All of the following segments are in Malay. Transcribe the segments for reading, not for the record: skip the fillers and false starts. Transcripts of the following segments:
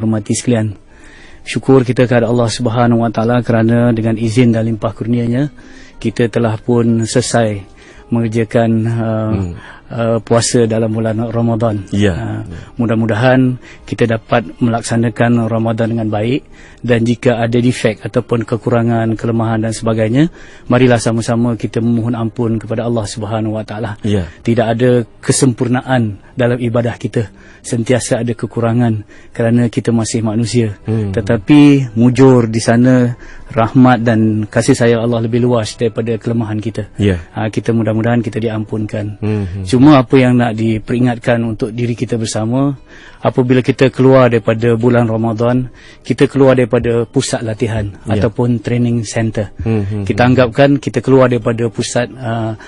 Hormati sekalian, syukur kita kepada Allah Subhanahu Wa Taala kerana dengan izin dan limpah kurnianya kita telah pun selesai mengerjakan puasa dalam bulan Ramadan. Mudah-mudahan kita dapat melaksanakan Ramadan dengan baik, dan jika ada defek ataupun kekurangan, kelemahan dan sebagainya, marilah sama-sama kita memohon ampun kepada Allah Subhanahu Wa Taala. Tidak ada kesempurnaan dalam ibadah kita, sentiasa ada kekurangan kerana kita masih manusia. Tetapi mujur di sana rahmat dan kasih sayang Allah lebih luas daripada kelemahan kita. Kita mudah-mudahan kita diampunkan. Cuma apa yang nak diperingatkan untuk diri kita bersama, apabila kita keluar daripada bulan Ramadan, kita keluar daripada pusat latihan ataupun training center. Kita anggapkan kita keluar daripada pusat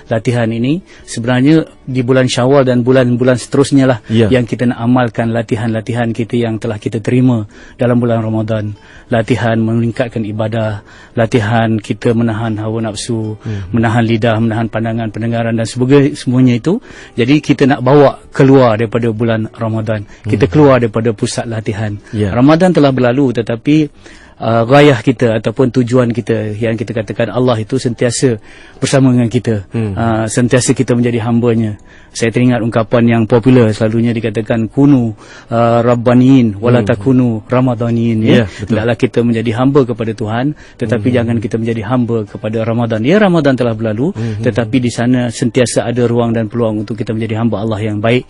latihan ini, sebenarnya di bulan Syawal dan bulan-bulan seterusnya lah yang kita nak amalkan latihan-latihan kita yang telah kita terima dalam bulan Ramadan. Latihan meningkatkan ibadah, latihan kita menahan hawa nafsu, menahan lidah, menahan pandangan, pendengaran dan semuanya itu. Jadi kita nak bawa keluar daripada bulan Ramadan, kita keluar daripada pusat latihan. Ramadan telah berlalu, tetapi gayah kita ataupun tujuan kita yang kita katakan Allah itu sentiasa bersama dengan kita, sentiasa kita menjadi hambanya. Saya teringat ungkapan yang popular, selalunya dikatakan kunu rabbaniin wala takunu ramadaniin. Hendaklah kita menjadi hamba kepada Tuhan, tetapi jangan kita menjadi hamba kepada Ramadan. Ramadan telah berlalu, tetapi di sana sentiasa ada ruang dan peluang untuk kita menjadi hamba Allah yang baik.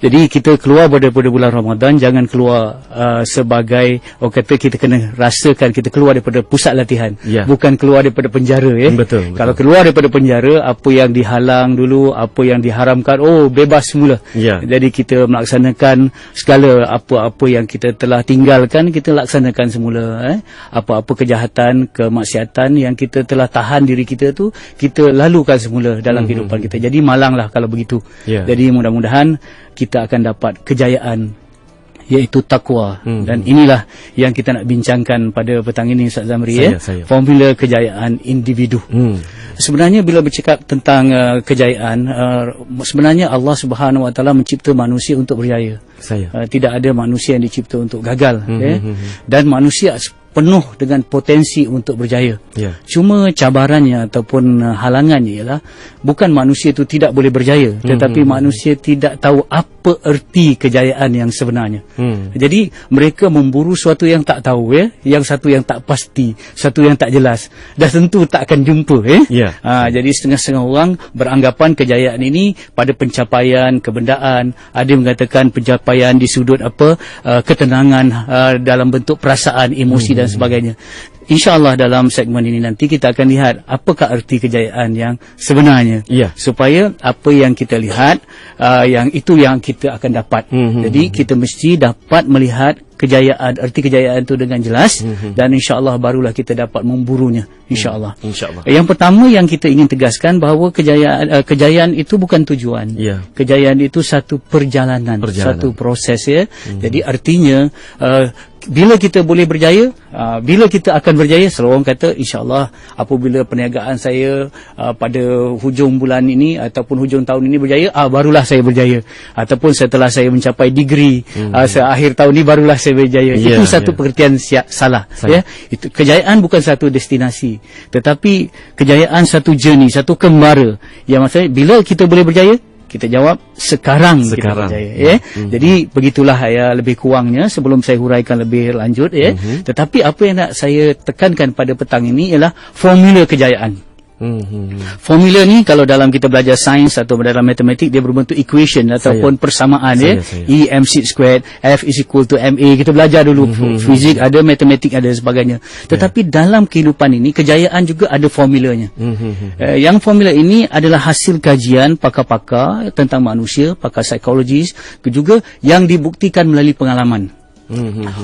Jadi kita keluar daripada bulan Ramadan, jangan keluar sebagai kata kita kena rasakan kita keluar daripada pusat latihan, bukan keluar daripada penjara. Betul. Kalau keluar daripada penjara, apa yang dihalang dulu, apa yang diharamkan, bebas semula. Jadi kita melaksanakan segala apa-apa yang kita telah tinggalkan, kita laksanakan semula. Apa-apa kejahatan, kemaksiatan yang kita telah tahan diri kita tu, kita lalukan semula dalam kehidupan kita. Jadi malanglah kalau begitu. Jadi mudah-mudahan kita akan dapat kejayaan, iaitu takwa. Dan inilah yang kita nak bincangkan pada petang ini, Ustaz Zamri. Formula kejayaan individu. Sebenarnya bila bercakap tentang kejayaan, sebenarnya Allah Subhanahu Wa Taala mencipta manusia untuk berjaya. Tidak ada manusia yang dicipta untuk gagal. Dan manusia penuh dengan potensi untuk berjaya. Cuma cabarannya ataupun halangannya ialah bukan manusia itu tidak boleh berjaya, tetapi manusia tidak tahu apa erti kejayaan yang sebenarnya. Jadi mereka memburu sesuatu yang tak tahu, yang satu yang tak pasti, satu yang tak jelas, dah tentu tak akan jumpa. Jadi setengah-setengah orang beranggapan kejayaan ini pada pencapaian kebendaan, ada yang mengatakan pencapaian di sudut ketenangan dalam bentuk perasaan, emosi dan sebagainya. InsyaAllah dalam segmen ini nanti kita akan lihat apakah erti kejayaan yang sebenarnya, supaya apa yang kita lihat, yang itu yang kita akan dapat. Jadi kita mesti dapat melihat kejayaan, erti kejayaan itu dengan jelas, dan insyaAllah barulah kita dapat memburunya, insyaAllah. Yang pertama yang kita ingin tegaskan bahawa kejayaan itu bukan tujuan. Kejayaan itu satu perjalanan. Satu proses. Jadi artinya bila kita boleh berjaya, bila kita akan berjaya, selalu orang kata insyaAllah apabila perniagaan saya pada hujung bulan ini ataupun hujung tahun ini berjaya, barulah saya berjaya, ataupun setelah saya mencapai degree akhir tahun ini barulah saya berjaya. Itu satu pengertian salah. Itu kejayaan bukan satu destinasi, tetapi kejayaan satu journey, satu kembara. Yang maksudnya bila kita boleh berjaya, kita jawab sekarang. Kita berjaya. Jadi begitulah lebih kurangnya sebelum saya huraikan lebih lanjut. Tetapi apa yang nak saya tekankan pada petang ini ialah formula kejayaan. Formula ni kalau dalam kita belajar sains atau dalam matematik, dia berbentuk equation ataupun persamaan. E mc², F is equal to ma. Kita belajar dulu fizik ada, matematik ada, sebagainya. Tetapi dalam kehidupan ini kejayaan juga ada formulanya. Yang formula ini adalah hasil kajian pakar-pakar tentang manusia, pakar psikologis juga, yang dibuktikan melalui pengalaman.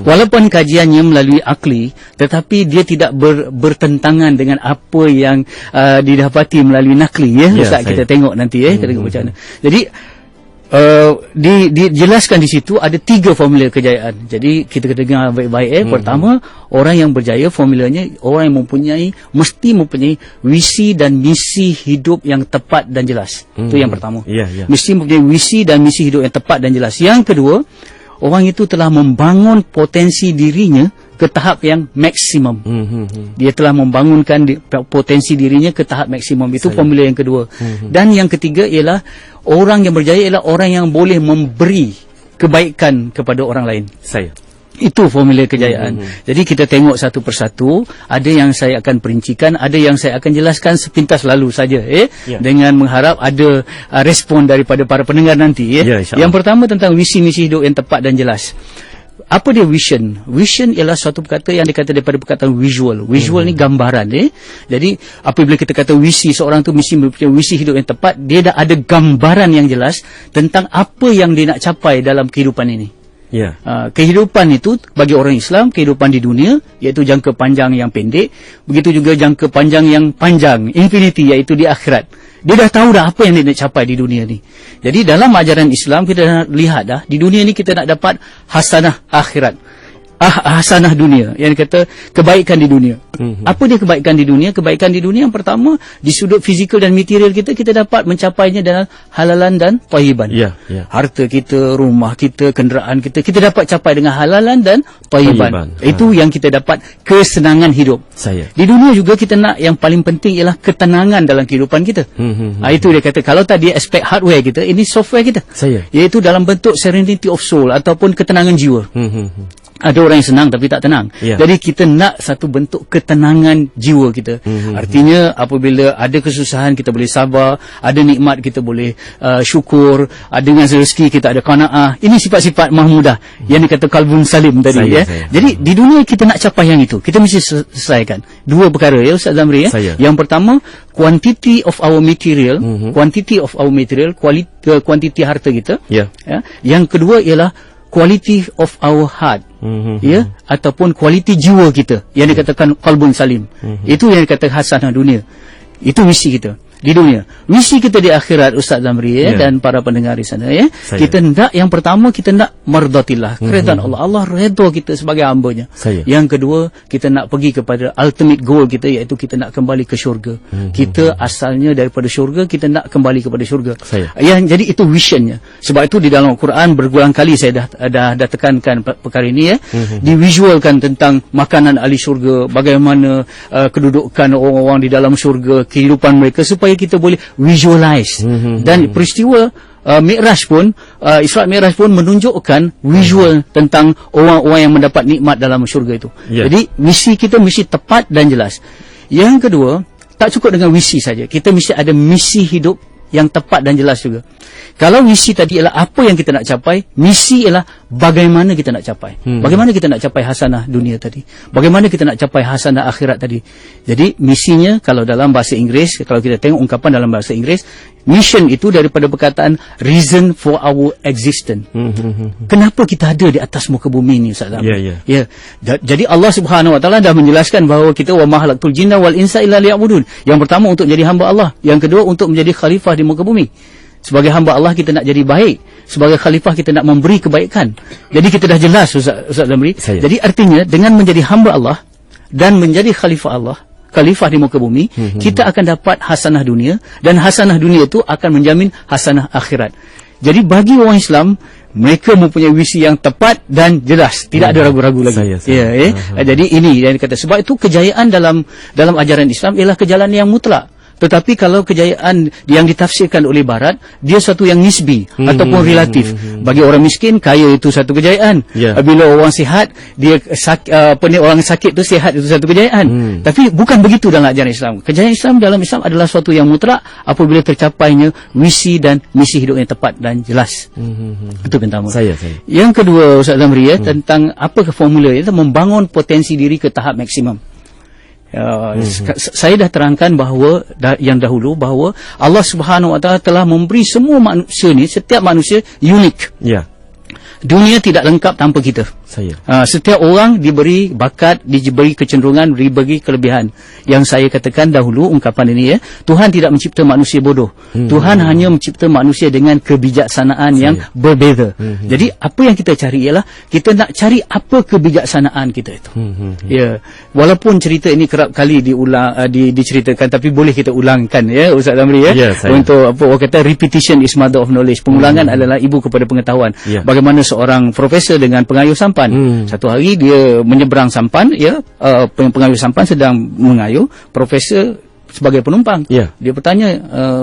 Walaupun kajiannya melalui akli, tetapi dia tidak bertentangan dengan apa yang didapati melalui nakli. Ustaz, kita tengok nanti. Kita tengok macam mana. Jadi dijelaskan di situ ada 3 formula kejayaan. Jadi kita dengar baik-baik. Pertama, orang yang berjaya formulanya orang yang mesti mempunyai visi dan misi hidup yang tepat dan jelas. Itu yang pertama. Mesti mempunyai visi dan misi hidup yang tepat dan jelas. Yang kedua, orang itu telah membangun potensi dirinya ke tahap yang maksimum. Dia telah membangunkan potensi dirinya ke tahap maksimum. Itu formula yang kedua. Dan yang ketiga ialah orang yang berjaya ialah orang yang boleh memberi kebaikan kepada orang lain. Itu formula kejayaan. Jadi kita tengok satu persatu. Ada yang saya akan perincikan, ada yang saya akan jelaskan sepintas lalu saja, dengan mengharap ada respon daripada para pendengar nanti. Yang pertama tentang visi-misi hidup yang tepat dan jelas. Apa dia vision? Vision ialah suatu perkata yang dikata daripada perkataan visual. Visual ni gambaran. Jadi apabila kita kata visi, seorang tu mesti mempunyai visi hidup yang tepat, dia dah ada gambaran yang jelas tentang apa yang dia nak capai dalam kehidupan ini. Kehidupan itu bagi orang Islam, kehidupan di dunia, iaitu jangka panjang yang pendek, begitu juga jangka panjang yang panjang, infinity, iaitu di akhirat. Dia dah tahu dah apa yang dia nak capai di dunia ni. Jadi dalam ajaran Islam kita dah lihat dah, di dunia ni kita nak dapat hasanah akhirat, hasanah dunia, yang kata kebaikan di dunia. Apa dia kebaikan di dunia? Kebaikan di dunia yang pertama, di sudut fizikal dan material kita dapat mencapainya dengan halalan dan thayyiban. Harta kita, rumah kita, kenderaan kita dapat capai dengan halalan dan thayyiban. Itu yang kita dapat kesenangan hidup. Di dunia juga kita nak yang paling penting ialah ketenangan dalam kehidupan kita. Itu dia kata, kalau tadi aspek hardware kita, ini software kita. Iaitu dalam bentuk serenity of soul ataupun ketenangan jiwa. Ada orang yang senang tapi tak tenang. Jadi kita nak satu bentuk ketenangan jiwa kita. Artinya apabila ada kesusahan kita boleh sabar, ada nikmat kita boleh syukur, dengan rezeki kita ada qanaah. Ini sifat-sifat mahmudah yang dikata qalbun salim tadi. Jadi di dunia kita nak capai yang itu, kita mesti selesaikan dua perkara ya Ustaz Zamri. Yang pertama, quantity of our material, kuantiti harta kita. Yang kedua ialah quality of our heart, ataupun kualiti jiwa kita yang dikatakan qalbun salim. Itu yang dikatakan hasanah dunia. Itu misi kita di dunia. Misi kita di akhirat Ustaz Zamri dan para pendengar di sana kita nak, yang pertama kita nak mardatillah, keredaan Allah. Allah redha kita sebagai hamba-Nya. Yang kedua, kita nak pergi kepada ultimate goal kita, iaitu kita nak kembali ke syurga. Kita asalnya daripada syurga, kita nak kembali kepada syurga. Jadi itu visionnya. Sebab itu di dalam Al-Quran berulang kali saya dah tekankan perkara ini divisualkan tentang makanan ahli syurga, bagaimana kedudukan orang-orang di dalam syurga, kehidupan mereka, supaya kita boleh visualize. Dan peristiwa Mi'raj pun, Isra' Mi'raj pun menunjukkan visual tentang orang-orang yang mendapat nikmat dalam syurga itu. Jadi misi kita mesti tepat dan jelas. Yang kedua, tak cukup dengan visi saja, kita mesti ada misi hidup yang tepat dan jelas juga. Kalau misi tadi ialah apa yang kita nak capai, misi ialah bagaimana kita nak capai. Bagaimana kita nak capai hasanah dunia tadi, bagaimana kita nak capai hasanah akhirat tadi. Jadi misinya, kalau dalam bahasa Inggeris, kalau kita tengok ungkapan dalam bahasa Inggeris, mission itu daripada perkataan reason for our existence. Kenapa kita ada di atas muka bumi ni Ustaz? Jadi Allah Subhanahu Wa Taala dah menjelaskan bahawa kita wa ma khalaqtul jinna wal insa illa liya'budun. Yang pertama untuk jadi hamba Allah, yang kedua untuk menjadi khalifah di muka bumi. Sebagai hamba Allah kita nak jadi baik, sebagai khalifah kita nak memberi kebaikan. Jadi kita dah jelas Ustaz Zamri. Jadi artinya dengan menjadi hamba Allah dan menjadi khalifah Allah, khalifah di muka bumi, kita akan dapat hasanah dunia, dan hasanah dunia itu akan menjamin hasanah akhirat. Jadi bagi orang Islam, mereka mempunyai visi yang tepat dan jelas, tidak ada ragu-ragu lagi. Jadi ini yang dikata, sebab itu kejayaan dalam ajaran Islam ialah kejalanan yang mutlak. Tetapi kalau kejayaan yang ditafsirkan oleh Barat, dia satu yang nisbi ataupun relatif. Bagi orang miskin, kaya itu satu kejayaan. Bila orang sihat, orang sakit itu sihat, itu satu kejayaan. Tapi bukan begitu dalam ajaran Islam. Kejayaan Islam dalam Islam adalah suatu yang mutlak apabila tercapainya visi dan misi hidup yang tepat dan jelas. Itu pertama. Yang kedua Ustaz Zamri tentang apa ke formula, itu membangun potensi diri ke tahap maksimum. Saya dah terangkan bahawa yang dahulu bahawa Allah Subhanahu Wa Taala telah memberi semua manusia ni, setiap manusia unik. Dunia tidak lengkap tanpa kita. Setiap orang diberi bakat, diberi kecenderungan, diberi kelebihan. Yang saya katakan dahulu ungkapan ini, Tuhan tidak mencipta manusia bodoh. Tuhan hanya mencipta manusia dengan kebijaksanaan yang berbeza. Jadi apa yang kita cari ialah kita nak cari apa kebijaksanaan kita itu. Ya, walaupun cerita ini kerap kali diceritakan, tapi boleh kita ulangkan, ya Ustaz Zamri, untuk apa orang kata repetition is mother of knowledge. Pengulangan adalah ibu kepada pengetahuan. Bagaimana seorang profesor dengan pengayuh sampan. Satu hari dia menyeberang sampan, pengayuh sampan sedang mengayuh, profesor sebagai penumpang. Dia bertanya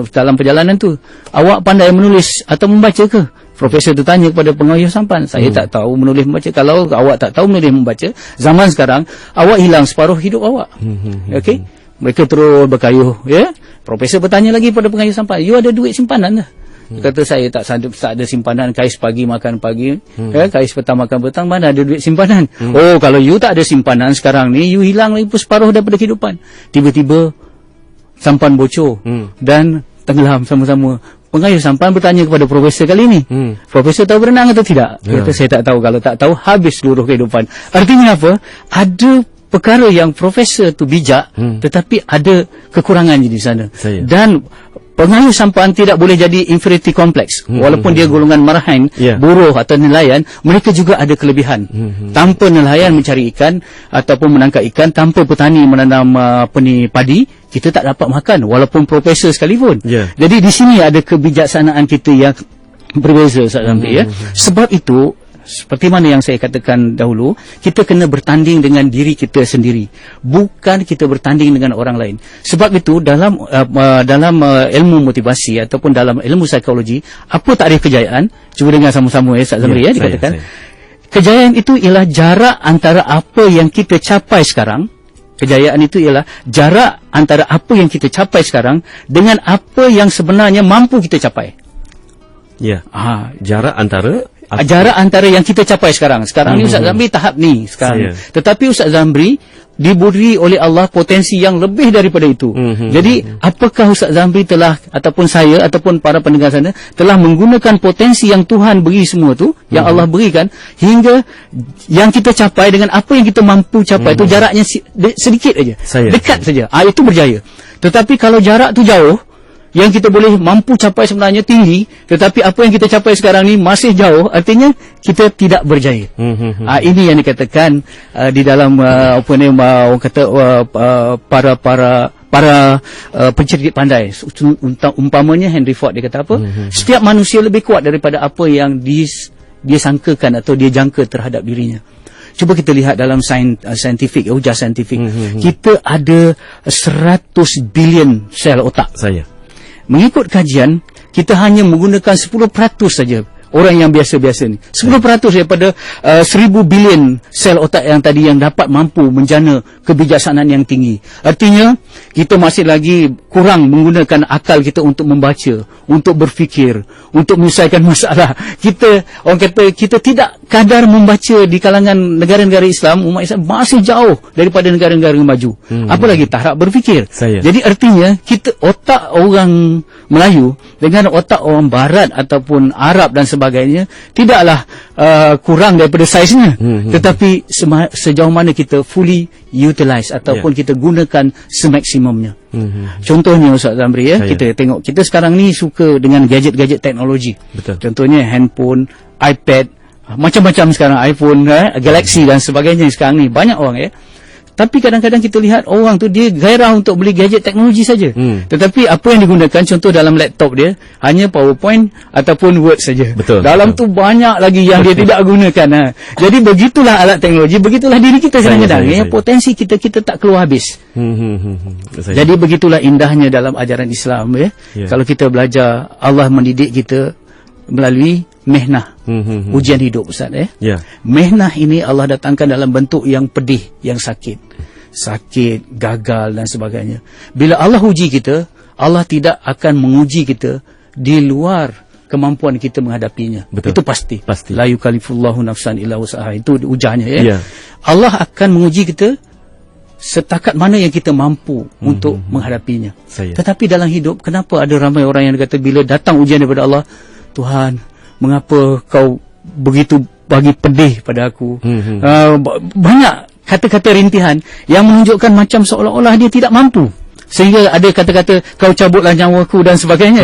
dalam perjalanan tu, awak pandai menulis atau membaca ke? Profesor tu tanya kepada pengayuh sampan, saya tak tahu menulis membaca. Kalau awak tak tahu menulis membaca, zaman sekarang awak hilang separuh hidup awak. Okey, mereka terus berkayuh. Profesor bertanya lagi pada pengayuh sampan, you ada duit simpanan tak? Kata saya tak ada simpanan. Kais pagi makan pagi, kais petang makan petang, mana ada duit simpanan. Oh, kalau you tak ada simpanan sekarang ni, you hilang lagi separuh daripada kehidupan. Tiba-tiba sampan bocor dan tenggelam sama-sama. Pengayuh sampan bertanya kepada profesor kali ini, profesor tahu berenang atau tidak? Kata saya tak tahu. Kalau tak tahu, habis seluruh kehidupan. Artinya apa? Ada perkara yang profesor tu bijak, tetapi ada kekurangan di sana. Dan pengayuh sampan tidak boleh jadi inferiority complex. Walaupun dia golongan marahan, buruh atau nelayan, mereka juga ada kelebihan. Tanpa nelayan mencari ikan ataupun menangkap ikan, tanpa petani menanam padi, kita tak dapat makan walaupun profesor sekalipun. Jadi di sini ada kebijaksanaan kita yang berbeza, Ustaz Zamri, Sebab itu, seperti mana yang saya katakan dahulu, kita kena bertanding dengan diri kita sendiri, bukan kita bertanding dengan orang lain. Sebab itu dalam ilmu motivasi ataupun dalam ilmu psikologi, apa takrif kejayaan? Cuba dengar sama-sama, Ustaz Zamri, dikatakan kejayaan itu ialah jarak antara apa yang kita capai sekarang. Kejayaan itu ialah jarak antara apa yang kita capai sekarang dengan apa yang sebenarnya mampu kita capai. Jarak antara yang kita capai sekarang. Sekarang ni Ustaz Zamri tahap ni sekarang. Tetapi Ustaz Zamri diberi oleh Allah potensi yang lebih daripada itu. Jadi apakah Ustaz Zamri telah, ataupun saya ataupun para pendengar sana telah menggunakan potensi yang Tuhan beri semua tu, yang Allah berikan, hingga yang kita capai dengan apa yang kita mampu capai itu jaraknya sedikit aja, dekat saja. Itu berjaya. Tetapi kalau jarak tu jauh, yang kita boleh mampu capai sebenarnya tinggi, tetapi apa yang kita capai sekarang ni masih jauh, artinya kita tidak berjaya. Ini yang dikatakan di dalam orang kata para pencerdik pandai. Umpamanya Henry Ford, dia kata apa? Setiap manusia lebih kuat daripada apa yang dia sangkakan atau dia jangka terhadap dirinya. Cuba kita lihat dalam saintifik, ujar saintifik. Kita ada 100 bilion sel otak. Mengikut kajian, kita hanya menggunakan 10% saja orang yang biasa-biasa ni. 10% daripada 1000 bilion sel otak yang tadi yang dapat mampu menjana kebijaksanaan yang tinggi. Artinya, kita masih lagi kurang menggunakan akal kita untuk membaca, untuk berfikir, untuk menyelesaikan masalah. Orang kata, kita tidak kadar membaca di kalangan negara-negara Islam, umat Islam masih jauh daripada negara-negara maju. Apalagi tahap berfikir. Jadi artinya, otak orang Melayu dengan otak orang Barat ataupun Arab dan sebagainya tidaklah kurang daripada saiznya, tetapi sejauh mana kita fully utilize ataupun kita gunakan semaksimumnya. Contohnya Ustaz Zamri, kita tengok, kita sekarang ni suka dengan gadget-gadget teknologi. Contohnya handphone, iPad, macam-macam sekarang, iPhone, Galaxy dan sebagainya sekarang ni banyak orang. Tapi kadang-kadang kita lihat orang tu dia gairah untuk beli gadget teknologi saja. Tetapi apa yang digunakan, contoh dalam laptop dia hanya PowerPoint ataupun Word saja. Dalam tu banyak lagi yang dia tidak gunakan. Jadi begitulah alat teknologi, begitulah diri kita kadang-kadang. Potensi kita tak keluar habis. Jadi begitulah indahnya dalam ajaran Islam. Kalau kita belajar, Allah mendidik kita melalui mehnah, ujian hidup, Ustaz. Mehnah ini Allah datangkan dalam bentuk yang pedih, yang sakit, gagal dan sebagainya. Bila Allah uji kita, Allah tidak akan menguji kita di luar kemampuan kita menghadapinya. Itu pasti. La yukallifullahu nafsan illa wus'aha. Itu ujarnya. Allah akan menguji kita setakat mana yang kita mampu untuk menghadapinya. Tetapi dalam hidup, kenapa ada ramai orang yang kata bila datang ujian daripada Allah, Tuhan, mengapa kau begitu bagi pedih pada aku. Banyak kata-kata rintihan yang menunjukkan macam seolah-olah dia tidak mampu. Sehingga ada kata-kata kau cabutlah nyawaku dan sebagainya.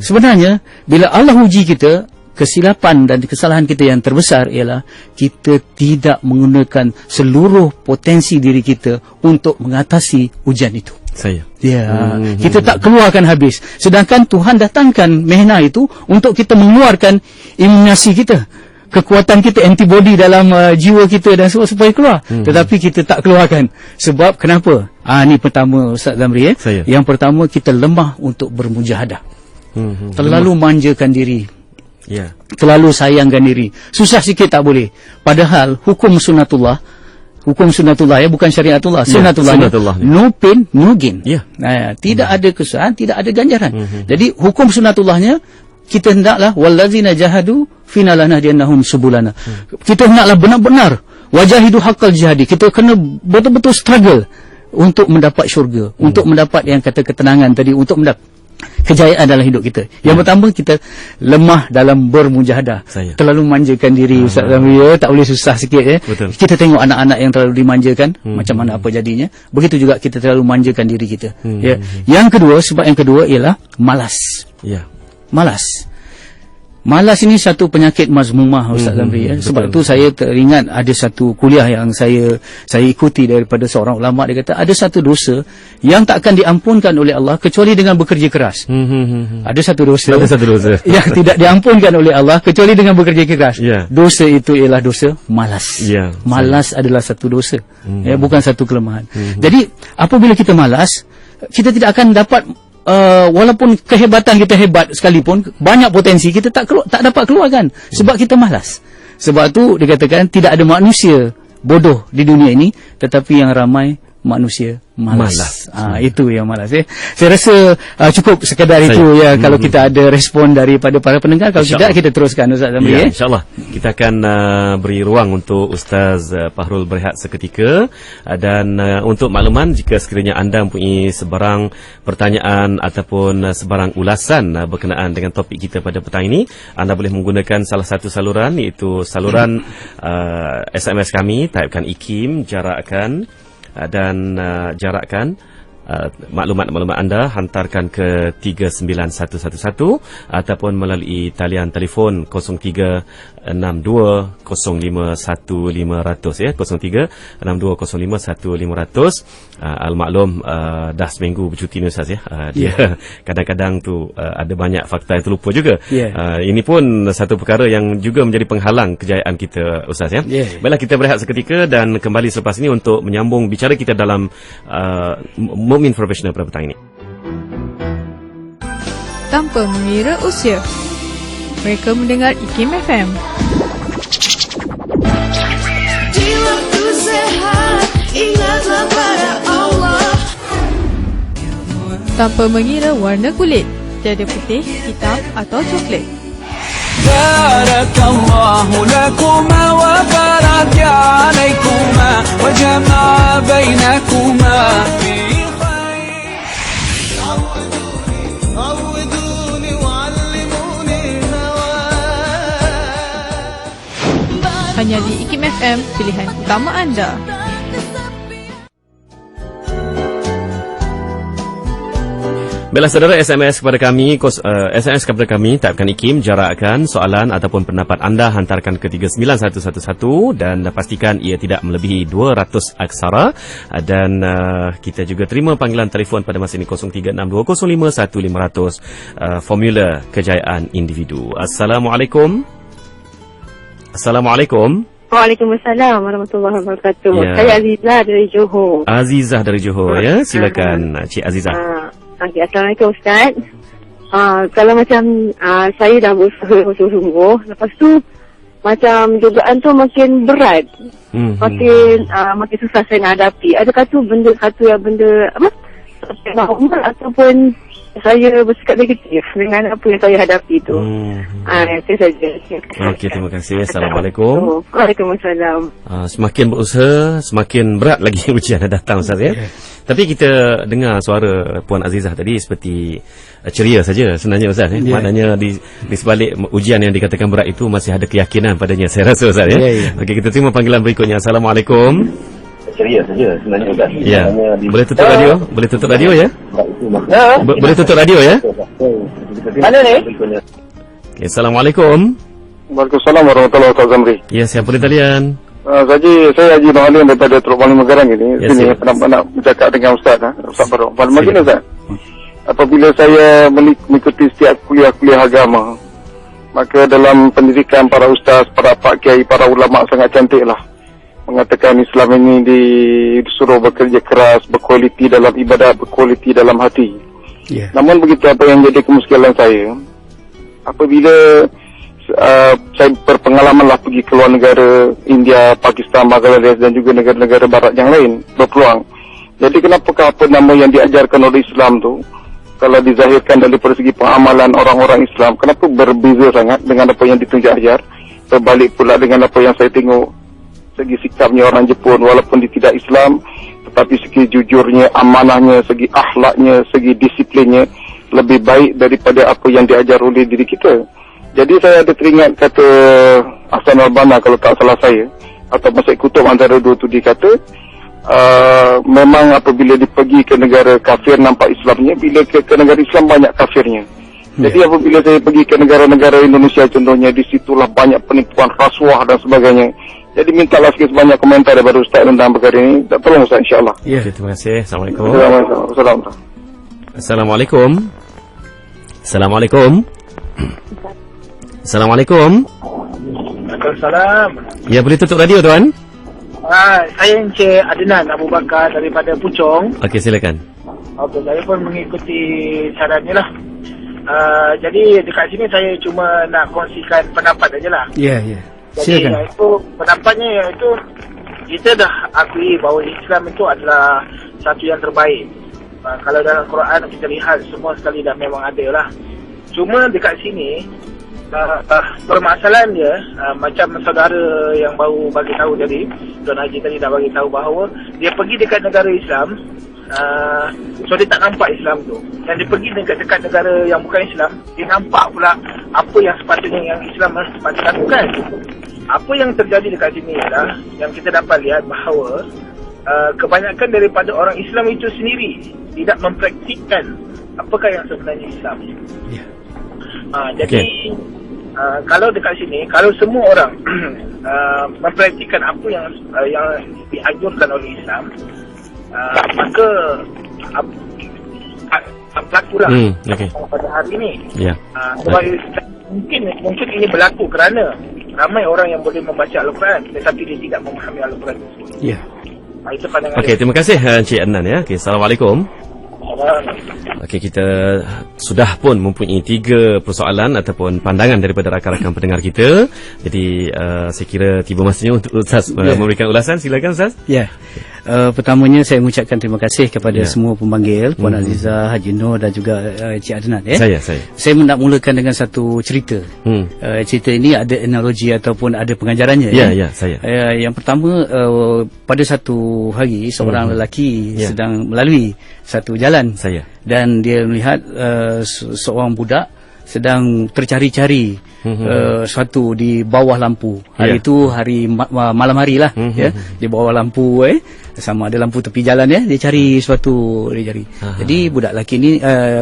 Sebenarnya bila Allah uji kita, kesilapan dan kesalahan kita yang terbesar ialah kita tidak menggunakan seluruh potensi diri kita untuk mengatasi ujian itu. Kita tak keluarkan habis. Sedangkan Tuhan datangkan mehna itu untuk kita mengeluarkan imunasi kita, kekuatan kita, antibody dalam jiwa kita dan supaya keluar. Tetapi kita tak keluarkan. Sebab kenapa? Ini pertama Ustaz Zamri. Yang pertama, kita lemah untuk bermujahadah. Terlalu manjakan diri. Terlalu sayangkan diri. Susah sikit tak boleh. Padahal hukum sunnatullah bukan syariatullah. Sunnatullah. No pain, no gain. Tidak ada kesusahan, tidak ada ganjaran. Jadi hukum sunnatullahnya, kita hendaklah wallazina jahadu fina lanahdiyannahum subulana. Kita hendaklah benar-benar wajahidu haqqal jihadi. Kita kena betul-betul struggle untuk mendapat syurga, untuk mendapat yang kata ketenangan tadi, untuk mendapat kejayaan dalam hidup kita. Yang pertama, kita lemah dalam bermujahadah. Terlalu manjakan diri, Ustaz Zamri, tak boleh susah sikit. Kita tengok anak-anak yang terlalu dimanjakan, macam mana apa jadinya. Begitu juga kita terlalu manjakan diri kita. Yang kedua, sebab yang kedua ialah malas. Malas ini satu penyakit mazmumah, Ustaz Zamri. Sebab itu saya teringat ada satu kuliah yang saya ikuti daripada seorang ulama. Dia kata ada satu dosa yang tak akan diampunkan oleh Allah kecuali dengan bekerja keras. Ada satu dosa yang tidak diampunkan oleh Allah kecuali dengan bekerja keras. Dosa itu ialah dosa malas. Malas adalah satu dosa, bukan satu kelemahan. Jadi apabila kita malas, kita tidak akan dapat, walaupun kehebatan kita hebat sekalipun, banyak potensi kita tak dapat keluarkan sebab kita malas. Sebab tu dikatakan tidak ada manusia bodoh di dunia ini, tetapi yang ramai manusia malas. Itu yang malas. Saya rasa cukup sekadar itu kalau kita ada respon daripada para pendengar. Kalau tidak, kita teruskan, Ustaz Zamri. InsyaAllah kita akan beri ruang untuk Ustaz Fahrul berehat seketika. Dan untuk makluman, jika sekiranya anda mempunyai sebarang pertanyaan ataupun sebarang ulasan berkenaan dengan topik kita pada petang ini, anda boleh menggunakan salah satu saluran, iaitu saluran SMS kami. Typekan IKIM, jarakkan dan jarakkan maklumat-maklumat anda, hantarkan ke 39111 ataupun melalui talian telefon 0362051500 0362051500. Al-maklum dah seminggu bercuti ni, Ustaz dia kadang-kadang tu ada banyak fakta yang terlupa juga. Ini pun satu perkara yang juga menjadi penghalang kejayaan kita, Ustaz. Baiklah, kita berehat seketika dan kembali selepas ini untuk menyambung bicara kita dalam Mukmin Profesional pada petang ini. Tanpa mengira usia, mereka mendengar IKIM FM. Di waktu sehat, ingatlah pada Allah. Tanpa mengira warna kulit, tiada putih, hitam atau coklat. Barakallahu lakuma wa baraka alaikuma wa jama'a bainakuma. Hanya di IKIM FM, pilihan utama anda. Baiklah saudara, SMS kepada kami, typekan IKIM, jarakkan soalan ataupun pendapat anda, hantarkan ke 39111 dan pastikan ia tidak melebihi 200 aksara. Dan kita juga terima panggilan telefon pada masa ini 0362051500, formula kejayaan individu. Assalamualaikum. Waalaikumsalam warahmatullahi wabarakatuh. Saya Azizah dari Johor. Azizah dari Johor, silakan Cik Azizah. Assalamualaikum Ustaz. Kalau macam saya dah berusaha sungguh-sungguh, lepas tu macam dugaan tu makin berat, makin susah saya nak hadapi. Adakah tu benda satu yang benda apa, normal ataupun saya bersikap negatif dengan apa yang saya hadapi tu. Itu saja. Okey, terima kasih. Assalamualaikum. Waalaikumsalam. Semakin berusaha, semakin berat lagi ujian yang datang, Ustaz ya. Tapi kita dengar suara Puan Azizah tadi seperti ceria saja sebenarnya, Ustaz ya. Maknanya di sebalik ujian yang dikatakan berat itu masih ada keyakinan padanya, saya rasa, Ustaz ya. Okey, kita terima panggilan berikutnya. Assalamualaikum. Ceria saja sebenarnya, Ustaz. Ya. Boleh tutup radio? Boleh tutup radio ya? Boleh tutup radio ya? Mana ni? Okay, Assalamualaikum. Waalaikumsalam warahmatullahi wabarakatuh. Ya, siapa di talian? Saya Haji Nohalim daripada Teluk Malim Megarang ini. Sini nak bercakap dengan Ustaz. Ustaz Baru. Begini, Ustaz. Apabila saya mengikuti setiap kuliah-kuliah agama, maka dalam pendidikan para ustaz, para pak kiai, para ulama sangat cantik lah mengatakan Islam ini disuruh bekerja keras, berkualiti dalam ibadat, berkualiti dalam hati. Namun begitu, apa yang jadi kemuskilan saya, apabila saya berpengalaman lah pergi ke luar negara, India, Pakistan, Bangladesh dan juga negara-negara barat yang lain, berpeluang. Jadi kenapakah apa nama yang diajarkan oleh Islam tu, kalau dizahirkan dari segi pengamalan orang-orang Islam, kenapa berbeza sangat dengan apa yang ditunjuk ajar? Berbalik pula dengan apa yang saya tengok segi sikapnya orang Jepun, walaupun dia tidak Islam, tetapi segi jujurnya, amanahnya, segi akhlaknya, segi disiplinnya lebih baik daripada apa yang diajar oleh diri kita. Jadi saya ada teringat kata Hasan Al-Banna, kalau tak salah saya, atau Masjid Kutub antara dua tu, dia kata memang apabila dia pergi ke negara kafir nampak Islamnya, bila ke negara Islam banyak kafirnya. Jadi apabila saya pergi ke negara-negara Indonesia contohnya, di situlah banyak penipuan, rasuah dan sebagainya. Jadi mintalah sikit sebanyak komentar daripada Ustaz tentang perkara ini. Tolong Ustaz, insyaAllah. Ya, terima kasih. Assalamualaikum. Assalamualaikum. Assalamualaikum. Assalamualaikum. Waalaikumsalam. Ya, boleh tutup radio, tuan? Saya Encik Adnan Abu Bakar daripada Puchong. Okey, silakan. Okey, saya pun mengikuti sarannya lah. Jadi dekat sini saya cuma nak kongsikan pendapat aja lah. Ya. Jadi itu pendapatnya, iaitu kita dah akui bahawa Islam itu adalah satu yang terbaik. Kalau dalam Quran kita lihat semua sekali dah memang ada lah. Cuma dekat sini permasalahan dia, macam saudara yang baru bagi tahu tadi, Tuan Haji tadi dah bagi tahu bahawa dia pergi dekat negara Islam, so dia tak nampak Islam tu. Dan dia pergi dekat negara yang bukan Islam, dia nampak pula apa yang sepatutnya yang Islam sepatutnya lakukan. Apa yang terjadi dekat sini adalah yang kita dapat lihat bahawa kebanyakan daripada orang Islam itu sendiri tidak mempraktikkan apakah yang sebenarnya Islam. Jadi kalau dekat sini, kalau semua orang mempraktikkan apa yang dianjurkan oleh Islam, maka berlakulah pada hari ini. Sebab mungkin ini berlaku kerana ramai orang yang boleh membaca Al-Quran tetapi dia tidak memahami Al-Quran tersebut. Itu pandangan. Okey, terima kasih Encik Adnan ya. Okey, Assalamualaikum. Okey, kita sudah pun mempunyai 3 persoalan ataupun pandangan daripada rakan-rakan pendengar kita. Jadi saya kira tiba masanya untuk Ustaz memberikan ulasan. Silakan Ustaz. Pertamanya saya mengucapkan terima kasih kepada semua pembanggil, Puan Azizah, Haji Nur dan juga Encik Adnan. Saya nak mulakan dengan satu cerita. Cerita ini ada analogi ataupun ada pengajarannya. Yang pertama, pada satu hari seorang lelaki sedang melalui satu jalan dan dia melihat seorang budak sedang tercari-cari sesuatu di bawah lampu. Hari itu hari malam hari lah, di bawah lampu, sama ada lampu tepi jalan, dia cari sesuatu, dia cari. Jadi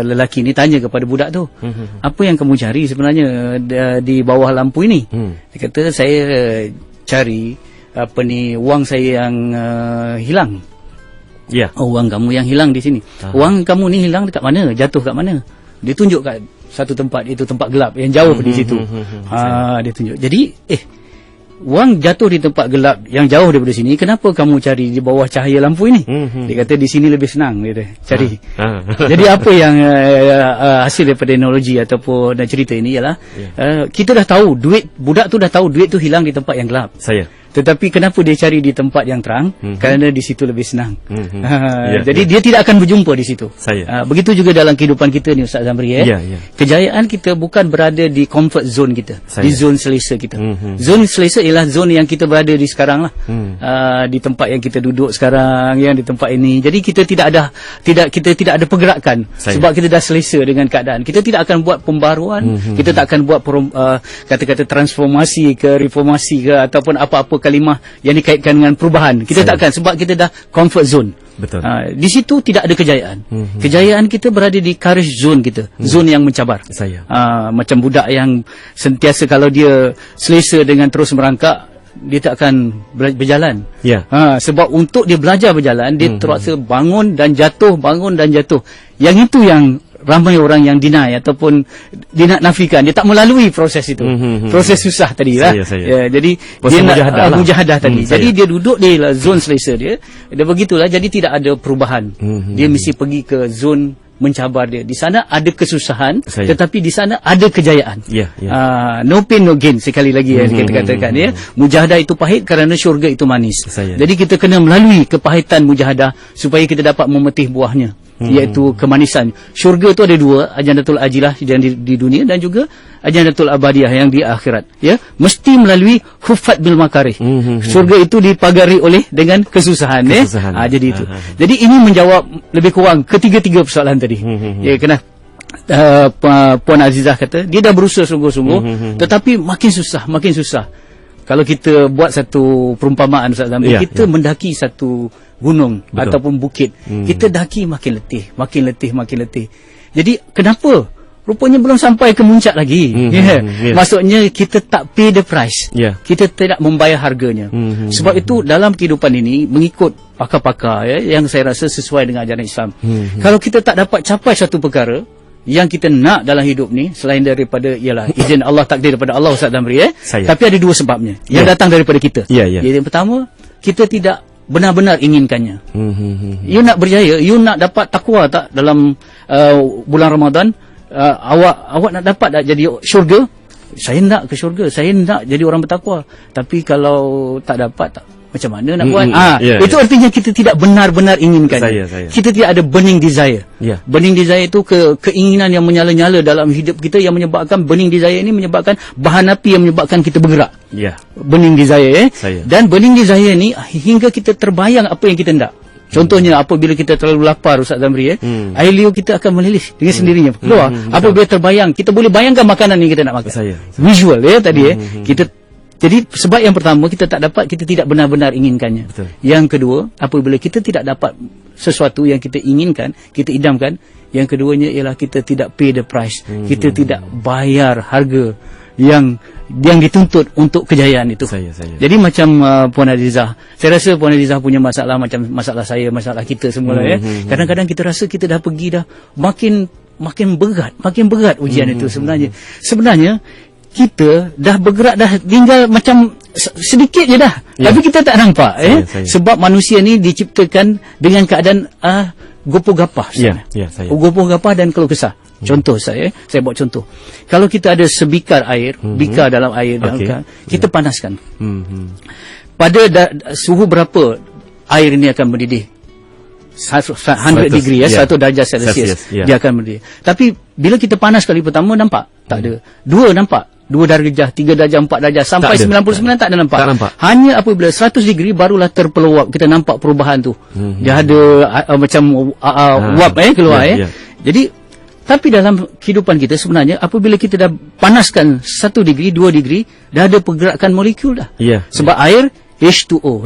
lelaki ni tanya kepada budak tu, apa yang kamu cari sebenarnya di bawah lampu ini? Dia kata, saya cari wang saya yang hilang. Wang kamu yang hilang di sini. Wang kamu ni hilang dekat mana? Jatuh kat mana? Dia tunjuk kat satu tempat, itu tempat gelap yang jauh di situ. Dia tunjuk. Jadi wang jatuh di tempat gelap yang jauh daripada sini, kenapa kamu cari di bawah cahaya lampu ini? Dia kata di sini lebih senang, dia cari. Jadi apa yang hasil daripada analogi ataupun cerita ini ialah kita dah tahu budak tu dah tahu duit tu hilang di tempat yang gelap. Tetapi kenapa dia cari di tempat yang terang? Kerana di situ lebih senang. Jadi dia tidak akan berjumpa di situ. Begitu juga dalam kehidupan kita ni, Ustaz Zamri. Kejayaan kita bukan berada di comfort zone kita, di zon selesa kita. Zon selesa ialah zon yang kita berada di sekarang lah. Di tempat yang kita duduk sekarang, yang di tempat ini. Jadi kita tidak ada pergerakan sebab kita dah selesa dengan keadaan. Kita tidak akan buat pembaruan, kita tak akan buat kata-kata transformasi ke reformasi ke ataupun apa-apa kalimah yang dikaitkan dengan perubahan. Kita takkan, sebab kita dah comfort zone. Betul. Di situ tidak ada kejayaan. Kejayaan kita berada di courage zone kita, zone yang mencabar. Macam budak yang sentiasa kalau dia selesa dengan terus merangkak, dia tak akan berjalan. Sebab untuk dia belajar berjalan, dia terpaksa bangun dan jatuh, bangun dan jatuh. Yang itu yang ramai orang yang deny ataupun dia nak nafikan, dia tak melalui proses itu. Proses susah tadi lah. Jadi proses dia nak mujahadah tadi. Jadi dia duduk di zon selesa dia begitulah, jadi tidak ada perubahan. Dia mesti pergi ke zon mencabar dia. Di sana ada kesusahan, tetapi di sana ada kejayaan. No pain no gain, sekali lagi yang kita katakan. Mujahadah itu pahit kerana syurga itu manis. Jadi kita kena melalui kepahitan mujahadah supaya kita dapat memetih buahnya, iaitu kemanisan. Syurga itu ada dua, Jannatul Ajilah yang di dunia dan juga Jannatul Abadiyah yang di akhirat. Mesti melalui huffat bil makarih. Syurga itu dipagari oleh dengan kesusahan. Jadi itu. Jadi ini menjawab lebih kurang ketiga-tiga persoalan tadi. Kena Puan Azizah kata dia dah berusaha sungguh-sungguh, tetapi makin susah. Kalau kita buat satu perumpamaan, Ustaz Zamri, kita mendaki satu gunung ataupun bukit, kita daki makin letih. Jadi kenapa? Rupanya belum sampai ke muncak lagi. Maksudnya kita tak pay the price. Kita tidak membayar harganya. Sebab itu dalam kehidupan ini, mengikut pakar-pakar yang saya rasa sesuai dengan ajaran Islam, kalau kita tak dapat capai satu perkara yang kita nak dalam hidup ni, selain daripada ialah izin Allah, takdir daripada Allah, Ustaz Damri, tapi ada dua sebabnya yang datang daripada kita. Yang pertama, kita tidak benar-benar inginkannya. You nak berjaya, you nak dapat takwa tak dalam bulan Ramadan, awak nak dapat tak jadi syurga? Saya nak ke syurga, saya nak jadi orang bertakwa. Tapi kalau tak dapat, macam mana nak buat? Itu artinya kita tidak benar-benar inginkan. Kita tidak ada burning desire. Burning desire itu keinginan yang menyala-nyala dalam hidup kita, yang menyebabkan burning desire ini menyebabkan bahan api yang menyebabkan kita bergerak. Burning desire. Dan burning desire ni hingga kita terbayang apa yang kita nak. Contohnya apabila kita terlalu lapar, Ustaz Zamri, air liur kita akan melilit dengan sendirinya keluar. Apabila terbayang, kita boleh bayangkan makanan yang kita nak makan. Visual tadi kita. Jadi sebab yang pertama, kita tak dapat, kita tidak benar-benar inginkannya. Yang kedua, apabila kita tidak dapat sesuatu yang kita inginkan, kita idamkan, yang keduanya ialah kita tidak pay the price. Kita tidak bayar harga yang dituntut untuk kejayaan itu. Jadi macam Puan Azizah, saya rasa Puan Azizah punya masalah macam masalah saya, masalah kita semua lah. Kadang-kadang kita rasa kita dah pergi dah makin berat ujian itu sebenarnya kita dah bergerak, dah tinggal macam sedikit je dah, tapi kita tak nampak. Sebab manusia ni diciptakan dengan keadaan gopoh-gapah. Gopoh-gapah dan keluh kesah. Contoh saya buat contoh. Kalau kita ada sebikar air, bikar dalam air, kita panaskan. Pada suhu berapa air ini akan mendidih? 100 degree 1 darjah Celsius. Dia akan mendidih. Tapi bila kita panas kali pertama, nampak? Tak ada. 2 nampak? 2 darjah, 3 darjah, 4 darjah, sampai 99 tak ada nampak. Hanya apabila 100 degree barulah terpeluap, kita nampak perubahan tu. Dia ada macam wap keluar. Jadi tapi dalam kehidupan kita sebenarnya, apabila kita dah panaskan 1 degree, 2 degree, dah ada pergerakan molekul dah. Sebab air H2O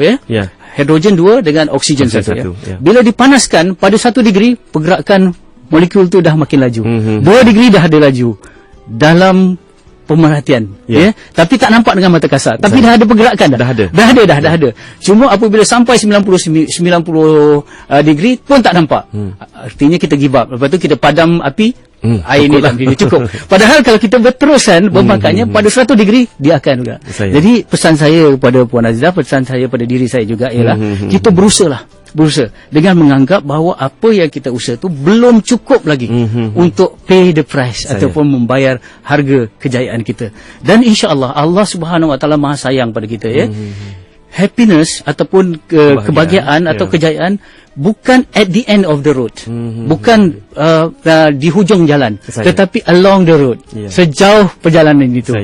hidrogen 2 dengan oksigen 1. Bila dipanaskan pada 1 degree, pergerakan molekul tu dah makin laju. 2 degree dah ada laju dalam pemerhatian. Tapi tak nampak dengan mata kasar, tapi dah ada pergerakan dah ada. Cuma apabila sampai 90 degree pun tak nampak. Artinya kita give up. Lepas tu kita padam api, air ni tak cukup. Padahal kalau kita berterusan membakarnya pada 100 degree, dia akan juga. Jadi pesan saya kepada Puan Azizah, pesan saya pada diri saya juga ialah kita berusaha dengan menganggap bahawa apa yang kita usaha tu belum cukup lagi untuk pay the price ataupun membayar harga kejayaan kita. Dan insya-Allah Allah Subhanahu Wa Taala Maha sayang pada kita. happiness ataupun kebahagiaan atau kejayaan bukan at the end of the road, bukan di hujung jalan, tetapi along the road, sejauh perjalanan itu.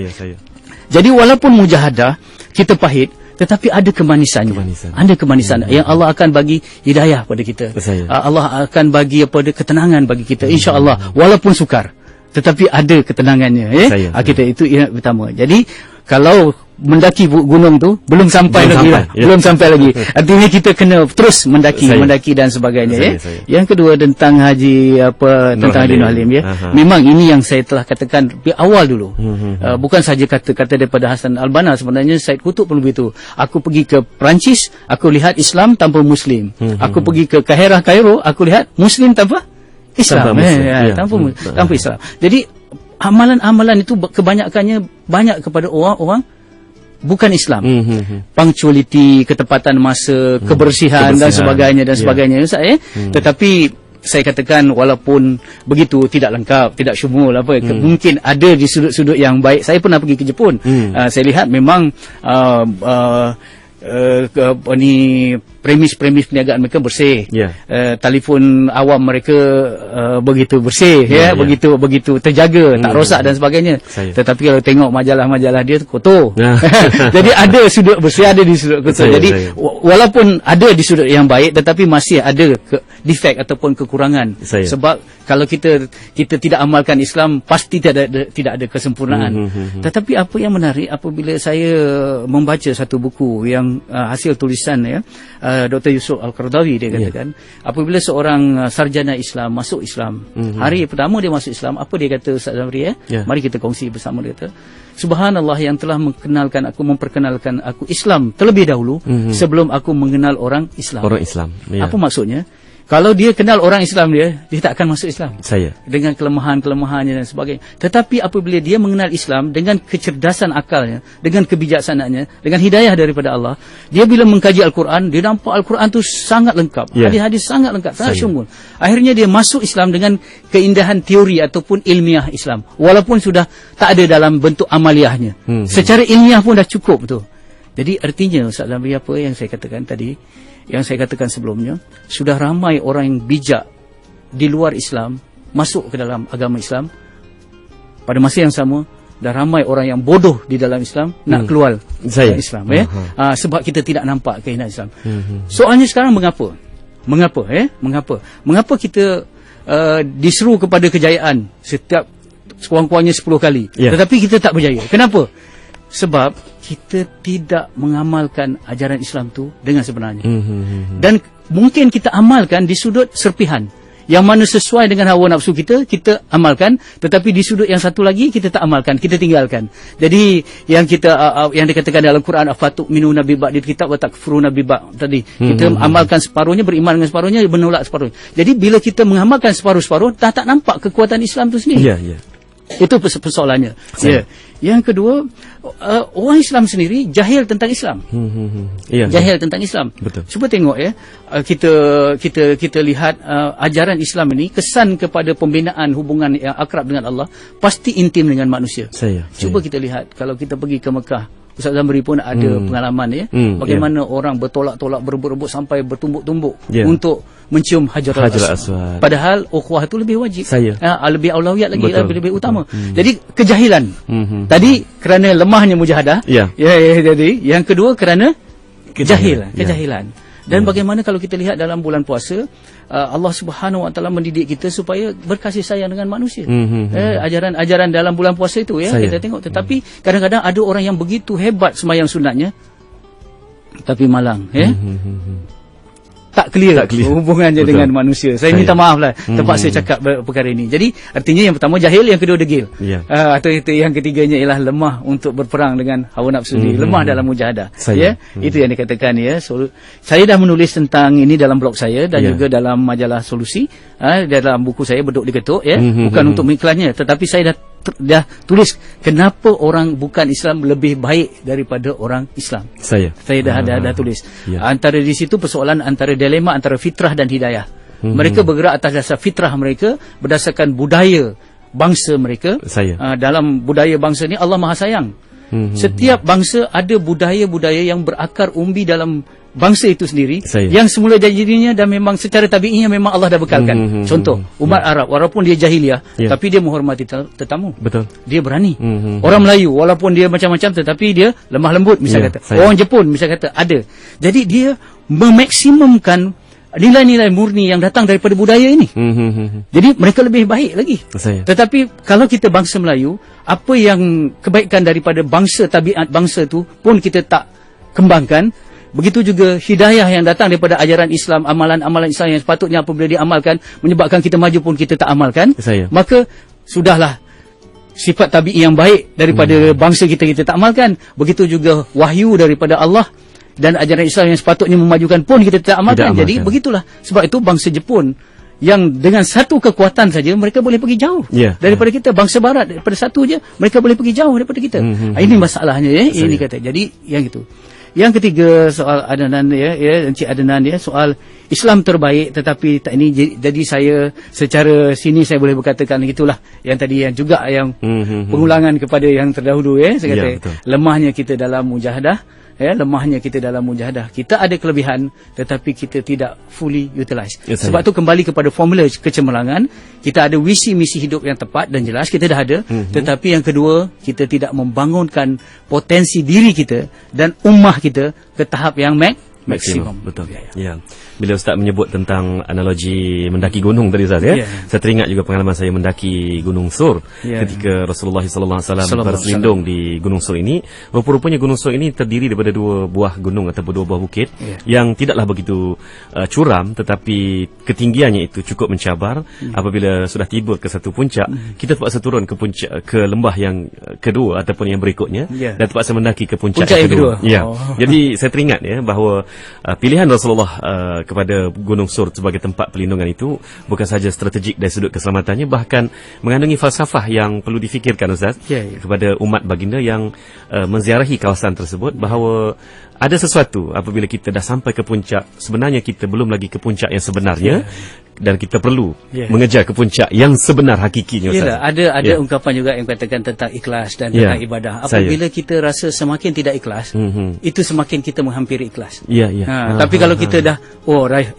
Jadi walaupun mujahadah kita pahit, tetapi ada kemanisannya. Ada kemanisan yang Allah akan bagi hidayah pada kita. Allah akan bagi ketenangan bagi kita, insya-Allah, walaupun sukar, tetapi ada ketenangannya. Kita itu yang pertama. Jadi kalau mendaki gunung tu belum sampai lagi. Artinya kita kena terus mendaki dan sebagainya. Yang kedua tentang Haji Haji Nur Halim memang ini yang saya telah katakan di awal dulu. Bukan saja kata daripada Hasan Al-Banna, sebenarnya Said Qutb pun begitu. Aku pergi ke Perancis, aku lihat Islam tanpa Muslim. Aku pergi ke Kairo, aku lihat Muslim tanpa Islam. Tanpa Islam. Jadi amalan-amalan itu kebanyakannya banyak kepada orang bukan Islam. Punctuality, ketepatan masa, kebersihan dan sebagainya Tetapi saya katakan walaupun begitu tidak lengkap, tidak syumul mungkin ada di sudut-sudut yang baik. Saya pernah pergi ke Jepun. Saya lihat memang premis perniagaan mereka bersih. Telefon awam mereka begitu bersih, begitu terjaga, tak rosak dan sebagainya. Tetapi kalau tengok majalah-majalah dia kotor. Jadi ada sudut bersih, ada di sudut kotor. Jadi walaupun ada di sudut yang baik, tetapi masih ada defect ataupun kekurangan. Sebab kalau kita tidak amalkan Islam, pasti tidak ada kesempurnaan. Tetapi apa yang menarik apabila saya membaca satu buku yang hasil tulisan Dr. Yusuf Al-Qaradawi, dia katakan apabila seorang sarjana Islam masuk Islam, hari pertama dia masuk Islam, apa dia kata Ustaz Zamri? Mari kita kongsi bersama. Dia kata, Subhanallah yang telah memperkenalkan aku Islam terlebih dahulu sebelum aku mengenal orang Islam. Apa maksudnya? Kalau dia kenal orang Islam dia tak akan masuk Islam. Dengan kelemahan-kelemahannya dan sebagainya. Tetapi apabila dia mengenal Islam dengan kecerdasan akalnya, dengan kebijaksanaannya, dengan hidayah daripada Allah, dia bila mengkaji Al-Quran, dia nampak Al-Quran tu sangat lengkap. Hadis-hadis sangat lengkap, sangat syumul. Akhirnya dia masuk Islam dengan keindahan teori ataupun ilmiah Islam. Walaupun sudah tak ada dalam bentuk amaliyahnya. Secara ilmiah pun dah cukup tu. Jadi artinya Ustaz Zamri, apa yang saya katakan tadi, yang saya katakan sebelumnya, sudah ramai orang yang bijak di luar Islam masuk ke dalam agama Islam. Pada masa yang sama, dah ramai orang yang bodoh di dalam Islam nak keluar dari Islam. Sebab kita tidak nampak keindahan Islam. Soalnya sekarang mengapa? Mengapa kita diseru kepada kejayaan setiap sekurang-kurangnya 10 kali, tetapi kita tak berjaya? Kenapa? Sebab kita tidak mengamalkan ajaran Islam tu dengan sebenarnya. Dan mungkin kita amalkan di sudut serpihan, yang mana sesuai dengan hawa nafsu kita amalkan, tetapi di sudut yang satu lagi kita tak amalkan, kita tinggalkan. Jadi yang dikatakan dalam Quran, afatu'minuna bi ba'dil kitab wa takfuruna bi ba'd tadi, kita amalkan separuhnya, beriman dengan separuhnya, menolak separuhnya. Jadi bila kita mengamalkan separuh-separuh, tak nampak kekuatan Islam tu sendiri. Itu persoalannya. Yang kedua, orang Islam sendiri jahil tentang Islam. Jahil tentang Islam. Betul. Cuba tengok kita lihat ajaran Islam ini, kesan kepada pembinaan hubungan yang akrab dengan Allah, pasti intim dengan manusia. Cuba kita lihat kalau kita pergi ke Mekah. Ustaz Zamri pun ada pengalaman bagaimana orang bertolak-tolak, berebut-rebut sampai bertumbuk-tumbuk untuk mencium Hajarul Aswad. Padahal ukhuwah itu lebih wajib. Lebih aulawiyat lagi, lebih utama. Jadi kejahilan. Tadi kerana lemahnya mujahadah. Jadi yang kedua kerana kejahilan. Dan bagaimana kalau kita lihat dalam bulan puasa, Allah Subhanahu Wa Taala mendidik kita supaya berkasih sayang dengan manusia. Ajaran dalam bulan puasa itu kita tengok. Tetapi kadang-kadang ada orang yang begitu hebat sembahyang sunatnya, tapi malang tak clear hubungannya dengan manusia. Saya minta maaf lah terpaksa cakap perkara ini. Jadi artinya yang pertama jahil, yang kedua degil. Atau itu yang ketiganya ialah lemah untuk berperang dengan hawa nafsu diri, lemah dalam mujahadah. Itu yang dikatakan saya dah menulis tentang ini dalam blog saya dan juga dalam majalah Solusi, dalam buku saya Beduk Diketuk, bukan untuk mengiklannya, tetapi saya dah tulis kenapa orang bukan Islam lebih baik daripada orang Islam. Saya dah tulis. Antara di situ persoalan antara dilema antara fitrah dan hidayah. Mereka bergerak atas dasar fitrah mereka, berdasarkan budaya bangsa mereka. Dalam budaya bangsa ni Allah Maha Sayang. Setiap bangsa ada budaya-budaya yang berakar umbi dalam bangsa itu sendiri, yang semula jadinya dan memang secara tabiinya memang Allah dah bekalkan. Contoh, umat Arab, walaupun dia jahiliah, tapi dia menghormati tetamu. Betul. Dia berani. Orang Melayu, walaupun dia macam-macam, tetapi dia lemah lembut, misal kata. Orang Jepun, misal kata, ada. Jadi dia memaksimumkan nilai-nilai murni yang datang daripada budaya ini. Jadi mereka lebih baik lagi. Tetapi kalau kita bangsa Melayu, apa yang kebaikan daripada bangsa, tabiat bangsa tu pun kita tak kembangkan. Begitu juga hidayah yang datang daripada ajaran Islam, amalan-amalan Islam yang sepatutnya apabila diamalkan menyebabkan kita maju pun kita tak amalkan. Maka sudahlah, sifat tabi'i yang baik daripada bangsa kita tak amalkan. Begitu juga wahyu daripada Allah dan ajaran Islam yang sepatutnya memajukan pun kita tak amalkan. Jadi begitulah. Sebab itu bangsa Jepun yang dengan satu kekuatan saja mereka boleh pergi jauh daripada kita. Bangsa barat daripada satu je mereka boleh pergi jauh daripada kita. Ini masalahnya ini kata. Jadi yang itu. Yang ketiga, soal Adnan Encik Adnan soal Islam terbaik, tetapi tak ini, jadi saya secara sini saya boleh berkatakan gitulah yang tadi yang juga yang pengulangan kepada yang terdahulu saya kata lemahnya kita dalam mujahadah. Lemahnya kita dalam mujahadah. Kita ada kelebihan tetapi kita tidak fully utilize. Sebab tu kembali kepada formula kecemerlangan. Kita ada visi misi hidup yang tepat dan jelas, kita dah ada. Tetapi yang kedua, kita tidak membangunkan potensi diri kita dan ummah kita ke tahap yang maksimum. Betul. Ya. Bila Ustaz menyebut tentang analogi mendaki gunung tadi Ustaz saya teringat juga pengalaman saya mendaki Gunung Sur ketika Rasulullah SAW berselindung di Gunung Sur ini. Rupa-rupanya Gunung Sur ini terdiri daripada dua buah gunung ataupun dua buah bukit yang tidaklah begitu curam, tetapi ketinggiannya itu cukup mencabar. Apabila sudah tiba ke satu puncak, kita terpaksa turun ke puncak, ke lembah yang kedua ataupun yang berikutnya dan terpaksa mendaki ke puncak yang kedua. Jadi saya teringat bahawa pilihan Rasulullah kepada Gunung Sur sebagai tempat perlindungan itu bukan sahaja strategik dari sudut keselamatannya, bahkan mengandungi falsafah yang perlu difikirkan Ustaz kepada umat baginda yang menziarahi kawasan tersebut, bahawa ada sesuatu apabila kita dah sampai ke puncak, sebenarnya kita belum lagi ke puncak yang sebenarnya dan kita perlu mengejar ke puncak yang sebenar hakikinya Ustaz. Ada ungkapan juga yang katakan tentang ikhlas dan tentang ibadah. Apabila kita rasa semakin tidak ikhlas, itu semakin kita menghampiri ikhlas. Tapi kalau kita dah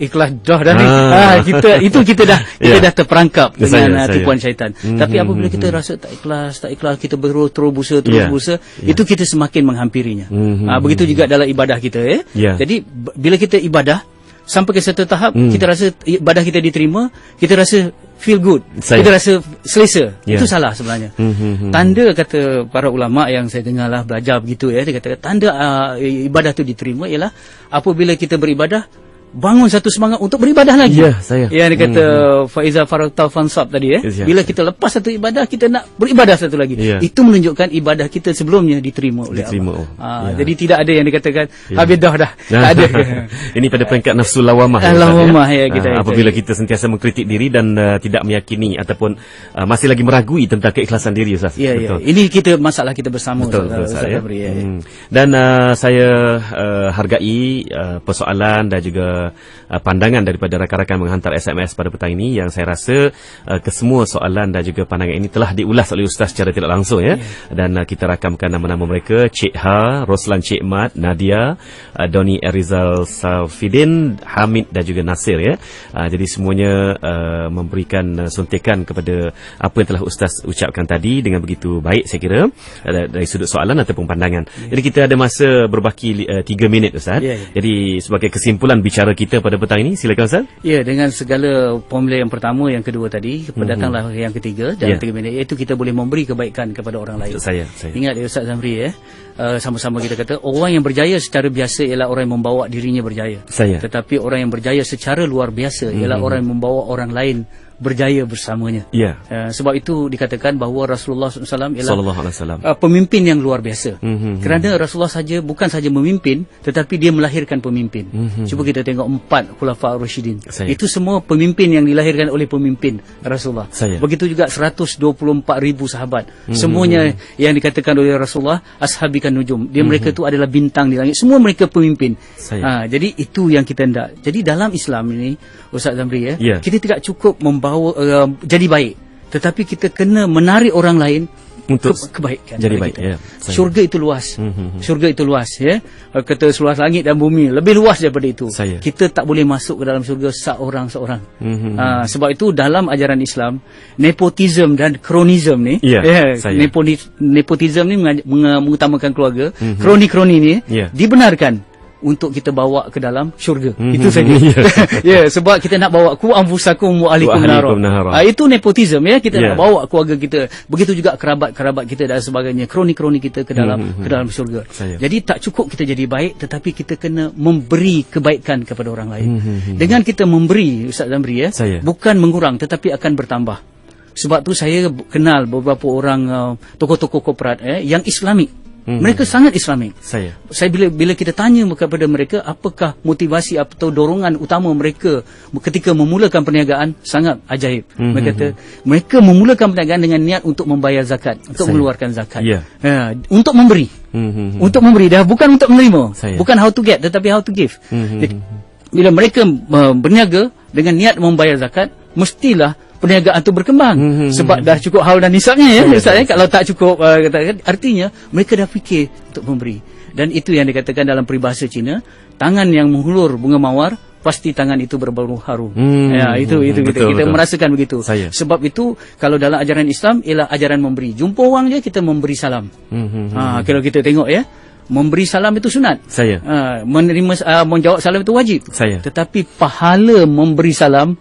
ikhlas dah ni, kita dah terperangkap dengan tipuan syaitan. Tapi apabila kita rasa tak ikhlas, kita terus berusaha, itu kita semakin menghampirinya. Begitu juga dalam ibadah kita Jadi bila kita ibadah sampai ke satu tahap, kita rasa ibadah kita diterima, kita rasa feel good, kita rasa selesa. Itu salah sebenarnya. Tanda kata para ulama yang saya dengarlah belajar begitu dia kata tanda ibadah tu diterima ialah apabila kita beribadah bangun satu semangat untuk beribadah lagi. Yang dia kata Faiza Faragta Fansab tadi bila kita lepas satu ibadah, kita nak beribadah satu lagi. Itu menunjukkan ibadah kita sebelumnya diterima oleh Allah. Jadi tidak ada yang dikatakan habis dah tak ada. Ini pada peringkat nafsu lawamah. Apabila kita sentiasa mengkritik diri dan tidak meyakini ataupun masih lagi meragui tentang keikhlasan diri Ustaz. Ini masalah kita bersama. Dan saya hargai persoalan dan juga pandangan daripada rakan-rakan menghantar SMS pada petang ini, yang saya rasa kesemua soalan dan juga pandangan ini telah diulas oleh Ustaz secara tidak langsung dan kita rakamkan nama-nama mereka: Cik Ha, Roslan Cik Mat, Nadia, Doni Erizal Safidin, Hamid dan juga Nasir jadi semuanya memberikan suntikan kepada apa yang telah Ustaz ucapkan tadi dengan begitu baik saya kira dari sudut soalan ataupun pandangan. Jadi kita ada masa berbaki 3 minit Ustaz. Jadi sebagai kesimpulan bicara kita pada petang ini, silakan Ustaz. Dengan segala formula yang pertama, yang kedua tadi, datanglah yang ketiga dalam 3 minit, iaitu kita boleh memberi kebaikan kepada orang lain. Ingat Ustaz Zamri sama-sama kita kata orang yang berjaya secara biasa ialah orang yang membawa dirinya berjaya. Tetapi orang yang berjaya secara luar biasa ialah orang yang membawa orang lain berjaya bersamanya. Sebab itu dikatakan bahawa Rasulullah SAW ialah pemimpin yang luar biasa. Kerana Rasulullah bukan saja memimpin, tetapi dia melahirkan pemimpin. Cuba kita tengok 4 Khulafa Ar-Rasyidin. Itu semua pemimpin yang dilahirkan oleh pemimpin Rasulullah. Begitu juga 124,000 sahabat. Semuanya yang dikatakan oleh Rasulullah ashabikan nujum. Mereka itu adalah bintang di langit. Semua mereka pemimpin. Jadi itu yang kita hendak. Jadi dalam Islam ini Ustaz Zamri kita tidak cukup membawa jadi baik, tetapi kita kena menarik orang lain untuk kebaikan jadi pada baik. kita. Ya, Syurga itu luas. Syurga itu luas, ya. Kata seluas langit dan bumi, lebih luas daripada itu. Kita tak boleh masuk ke dalam syurga seorang-seorang. Sebab itu dalam ajaran Islam, nepotism dan kronism ni, nepotism ni mengutamakan keluarga, kroni-kroni ni dibenarkan untuk kita bawa ke dalam syurga. Itu saja. Sebab kita nak bawa ku anfusakum wa ahlikum nara. Itu nepotism, ya. Kita nak bawa keluarga kita. Begitu juga kerabat-kerabat kita dan sebagainya, kroni-kroni kita ke dalam syurga. Jadi tak cukup kita jadi baik, tetapi kita kena memberi kebaikan kepada orang lain. Dengan kita memberi, Ustaz Zamri, ya, bukan mengurang tetapi akan bertambah. Sebab tu saya kenal beberapa orang tokoh-tokoh korporat yang Islamik. Mereka sangat Islamik. Saya bila kita tanya kepada mereka apakah motivasi atau dorongan utama mereka ketika memulakan perniagaan, sangat ajaib. Mereka kata mereka memulakan perniagaan dengan niat untuk membayar zakat, untuk mengeluarkan zakat. Untuk memberi. Untuk memberi, dah bukan untuk menerima. Bukan how to get tetapi how to give. Bila mereka berniaga dengan niat membayar zakat, mestilah perniagaan itu berkembang. Sebab dah cukup haul dan nisabnya, ya, Ustaz, kalau tak cukup artinya mereka dah fikir untuk memberi. Dan itu yang dikatakan dalam peribahasa Cina, tangan yang menghulur bunga mawar pasti tangan itu berbau harum. Itu kita merasakan begitu. Sebab itu kalau dalam ajaran Islam ialah ajaran memberi. Jumpa orang je kita memberi salam. Kalau kita tengok, ya, memberi salam itu sunat. Menerima menjawab salam itu wajib. Tetapi pahala memberi salam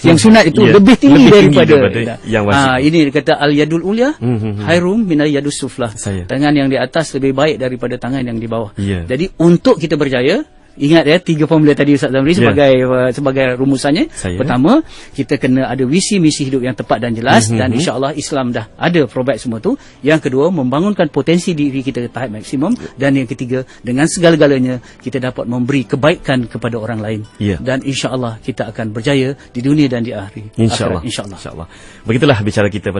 yang sunat itu lebih tinggi daripada yang wajib. Ini kata al-yadul ulya khairum minal yadus sufla. Tangan yang di atas lebih baik daripada tangan yang di bawah. Jadi untuk kita berjaya, ingat, ya, 3 formula tadi Ustaz Zamri sebagai rumusannya. Pertama, kita kena ada visi misi hidup yang tepat dan jelas, dan insya-Allah Islam dah ada provide semua tu. Yang kedua, membangunkan potensi diri kita ke tahap maksimum, dan yang ketiga, dengan segala-galanya kita dapat memberi kebaikan kepada orang lain. Dan insya-Allah kita akan berjaya di dunia dan di akhirat. Insya-Allah. Begitulah bicara kita pada